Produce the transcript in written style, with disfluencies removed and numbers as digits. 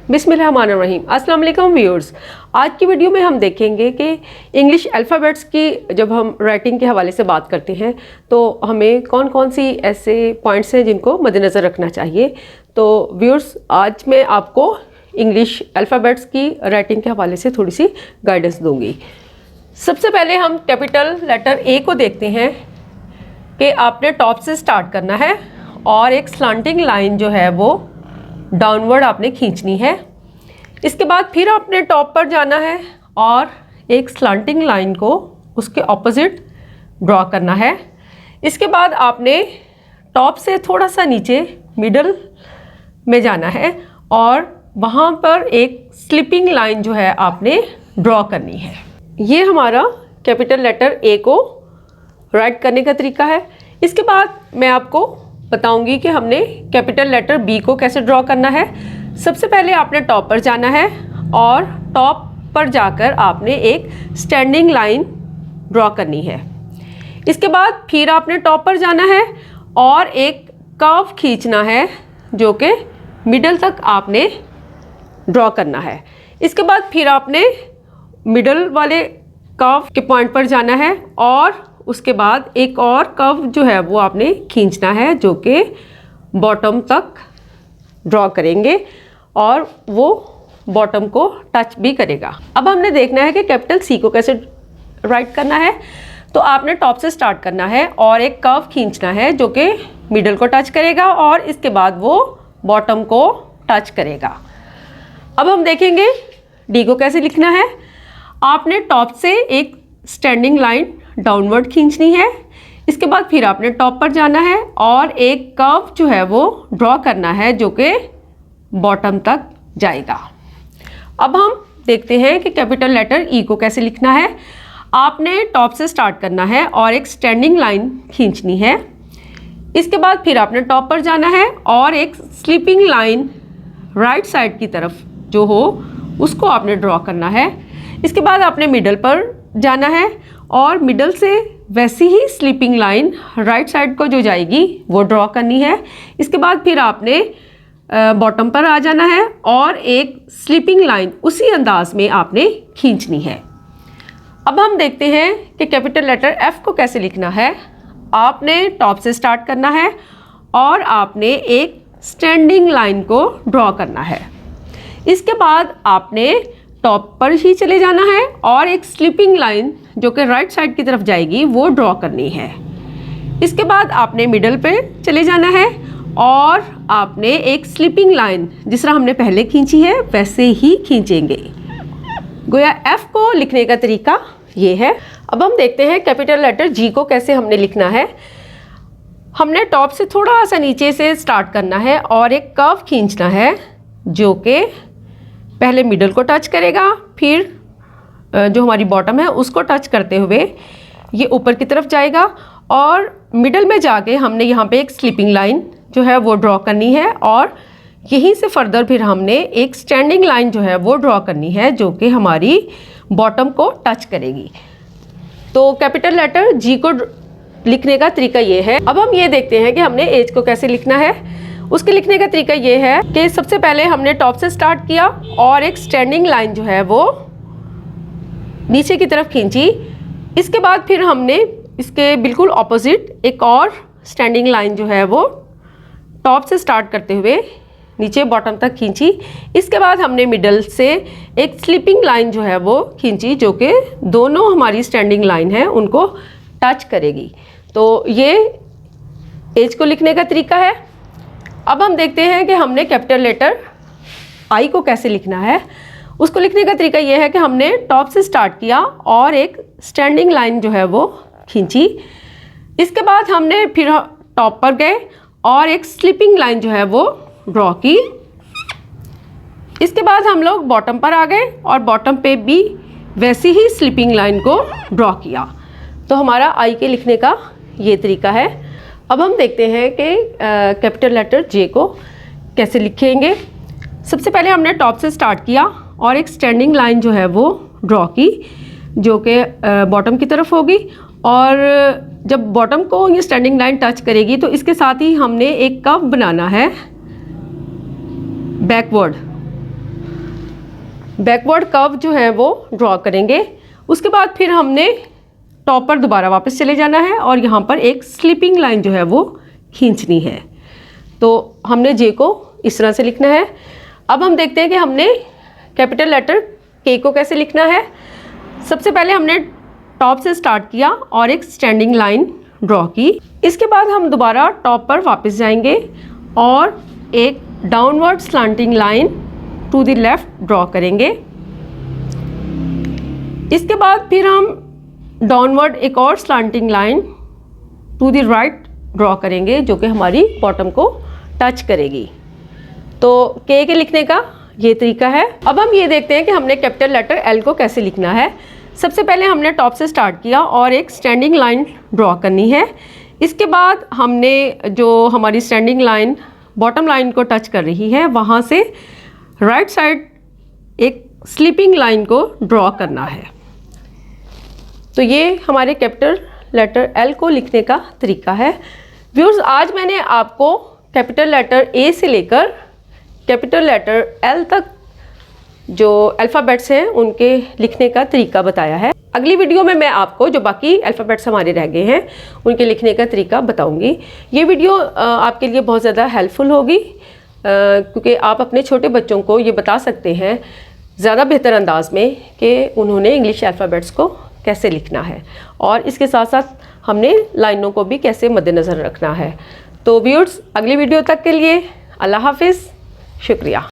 बिस्मिल्लाहिर्रहमानिर्रहीम। अस्सलाम वालेकुम व्यूअर्स। आज की वीडियो में हम देखेंगे कि इंग्लिश अल्फ़ाबेट्स की जब हम राइटिंग के हवाले से बात करते हैं तो हमें कौन कौन सी ऐसे पॉइंट्स हैं जिनको मद्देनज़र रखना चाहिए। तो व्यूअर्स, आज मैं आपको इंग्लिश अल्फ़ाबेट्स की राइटिंग के हवाले से थोड़ी सी गाइडेंस दूँगी। सबसे पहले हम कैपिटल लेटर ए को देखते हैं कि आपने टॉप से स्टार्ट करना है और एक स्लांटिंग लाइन जो है वो डाउनवर्ड आपने खींचनी है। इसके बाद फिर आपने टॉप पर जाना है और एक स्लांटिंग लाइन को उसके ऑपोजिट ड्रॉ करना है। इसके बाद आपने टॉप से थोड़ा सा नीचे मिडल में जाना है और वहाँ पर एक स्लिपिंग लाइन जो है आपने ड्रॉ करनी है। ये हमारा कैपिटल लेटर ए को राइट करने का तरीका है। इसके बाद मैं आपको बताऊंगी कि हमने कैपिटल लेटर बी को कैसे ड्रॉ करना है। सबसे पहले आपने टॉप पर जाना है और टॉप पर जाकर आपने एक स्टैंडिंग लाइन ड्रॉ करनी है। इसके बाद फिर आपने टॉप पर जाना है और एक कर्व खींचना है जो कि मिडल तक आपने ड्रॉ करना है। इसके बाद फिर आपने मिडल वाले कर्व के पॉइंट पर जाना है और उसके बाद एक और कर्व जो है वो आपने खींचना है जो कि बॉटम तक ड्रॉ करेंगे और वो बॉटम को टच भी करेगा। अब हमने देखना है कि कैपिटल सी को कैसे राइट करना है। तो आपने टॉप से स्टार्ट करना है और एक कर्व खींचना है जो कि मिडल को टच करेगा और इसके बाद वो बॉटम को टच करेगा। अब हम देखेंगे डी को कैसे लिखना है। आपने टॉप से एक स्टैंडिंग लाइन डाउनवर्ड खींचनी है। इसके बाद फिर आपने टॉप पर जाना है और एक कर्व जो है वो ड्रॉ करना है जो कि बॉटम तक जाएगा। अब हम देखते हैं कि कैपिटल लेटर ई को कैसे लिखना है। आपने टॉप से स्टार्ट करना है और एक स्टैंडिंग लाइन खींचनी है। इसके बाद फिर आपने टॉप पर जाना है और एक स्लीपिंग लाइन राइट साइड की तरफ जो हो उसको आपने ड्रॉ करना है। इसके बाद आपने मिडल पर जाना है और मिडल से वैसी ही स्लीपिंग लाइन राइट साइड को जो जाएगी वो ड्रॉ करनी है। इसके बाद फिर आपने बॉटम पर आ जाना है और एक स्लीपिंग लाइन उसी अंदाज में आपने खींचनी है। अब हम देखते हैं कि कैपिटल लेटर एफ को कैसे लिखना है। आपने टॉप से स्टार्ट करना है और आपने एक स्टैंडिंग लाइन को ड्रॉ करना है। इसके बाद आपने टॉप पर ही चले जाना है और एक स्लीपिंग लाइन जो कि राइट साइड की तरफ जाएगी वो ड्रॉ करनी है। इसके बाद आपने मिडल पे चले जाना है और आपने एक स्लीपिंग लाइन जिस तरह हमने पहले खींची है वैसे ही खींचेंगे। गोया एफ को लिखने का तरीका ये है। अब हम देखते हैं कैपिटल लेटर जी को कैसे हमने लिखना है। हमने टॉप से थोड़ा सा नीचे से स्टार्ट करना है और एक कर्व खींचना है जो कि पहले मिडल को टच करेगा, फिर जो हमारी बॉटम है उसको टच करते हुए ये ऊपर की तरफ जाएगा और मिडल में जाके हमने यहाँ पे एक स्लीपिंग लाइन जो है वो ड्रॉ करनी है और यहीं से फर्दर फिर हमने एक स्टैंडिंग लाइन जो है वो ड्रॉ करनी है जो कि हमारी बॉटम को टच करेगी। तो कैपिटल लेटर जी को लिखने का तरीका ये है। अब हम ये देखते हैं कि हमने एच को कैसे लिखना है। उसके लिखने का तरीका ये है कि सबसे पहले हमने टॉप से स्टार्ट किया और एक स्टैंडिंग लाइन जो है वो नीचे की तरफ खींची। इसके बाद फिर हमने इसके बिल्कुल ऑपोजिट एक और स्टैंडिंग लाइन जो है वो टॉप से स्टार्ट करते हुए नीचे बॉटम तक खींची। इसके बाद हमने मिडल से एक स्लीपिंग लाइन जो है वो खींची जो कि दोनों हमारी स्टैंडिंग लाइन है उनको टच करेगी। तो ये एच को लिखने का तरीका है। अब हम देखते हैं कि हमने कैपिटल लेटर आई को कैसे लिखना है। उसको लिखने का तरीका यह है कि हमने टॉप से स्टार्ट किया और एक स्टैंडिंग लाइन जो है वो खींची। इसके बाद हमने फिर टॉप पर गए और एक स्लीपिंग लाइन जो है वो ड्रॉ की। इसके बाद हम लोग बॉटम पर आ गए और बॉटम पे भी वैसी ही स्लीपिंग लाइन को ड्रॉ किया। तो हमारा आई के लिखने का ये तरीका है। अब हम देखते हैं कि कैपिटल लेटर जे को कैसे लिखेंगे। सबसे पहले हमने टॉप से स्टार्ट किया और एक स्टैंडिंग लाइन जो है वो ड्रॉ की जो कि बॉटम की तरफ होगी और जब बॉटम को ये स्टैंडिंग लाइन टच करेगी तो इसके साथ ही हमने एक कर्व बनाना है बैकवर्ड। बैकवर्ड कर्व जो है वो ड्रॉ करेंगे। उसके बाद फिर हमने टॉप पर दोबारा वापस चले जाना है और यहाँ पर एक स्लिपिंग लाइन जो है वो खींचनी है। तो हमने जे को इस तरह से लिखना है। अब हम देखते हैं कि हमने कैपिटल लेटर के को कैसे लिखना है। सबसे पहले हमने टॉप से स्टार्ट किया और एक स्टैंडिंग लाइन ड्रॉ की। इसके बाद हम दोबारा टॉप पर वापस जाएंगे और एक downward slanting line to the left draw करेंगे। इसके बाद फिर हम डाउनवर्ड एक और slanting line to the right draw करेंगे जो कि हमारी बॉटम को टच करेगी। तो के लिखने का ये तरीका है। अब हम ये देखते हैं कि हमने कैपिटल लेटर एल को कैसे लिखना है। सबसे पहले हमने टॉप से स्टार्ट किया और एक स्टैंडिंग लाइन ड्रॉ करनी है। इसके बाद हमने जो हमारी स्टैंडिंग लाइन बॉटम लाइन को टच कर रही है वहाँ से राइट साइड एक स्लिपिंग लाइन को ड्रॉ करना है। तो ये हमारे कैपिटल लेटर एल को लिखने का तरीका है। व्यूअर्स, आज मैंने आपको कैपिटल लेटर ए से लेकर कैपिटल लेटर एल तक जो अल्फ़ाबेट्स हैं उनके लिखने का तरीका बताया है। अगली वीडियो में मैं आपको जो बाकी अल्फ़ाबेट्स हमारे रह गए हैं उनके लिखने का तरीका बताऊंगी। ये वीडियो आपके लिए बहुत ज़्यादा हेल्पफुल होगी क्योंकि आप अपने छोटे बच्चों को ये बता सकते हैं ज़्यादा बेहतर अंदाज में कि उन्होंने इंग्लिश अल्फ़ाबेट्स को कैसे लिखना है और इसके साथ साथ हमने लाइनों को भी कैसे मद्देनज़र रखना है। तो व्यूअर्स, अगली वीडियो तक के लिए अल्लाह हाफिज़, शुक्रिया।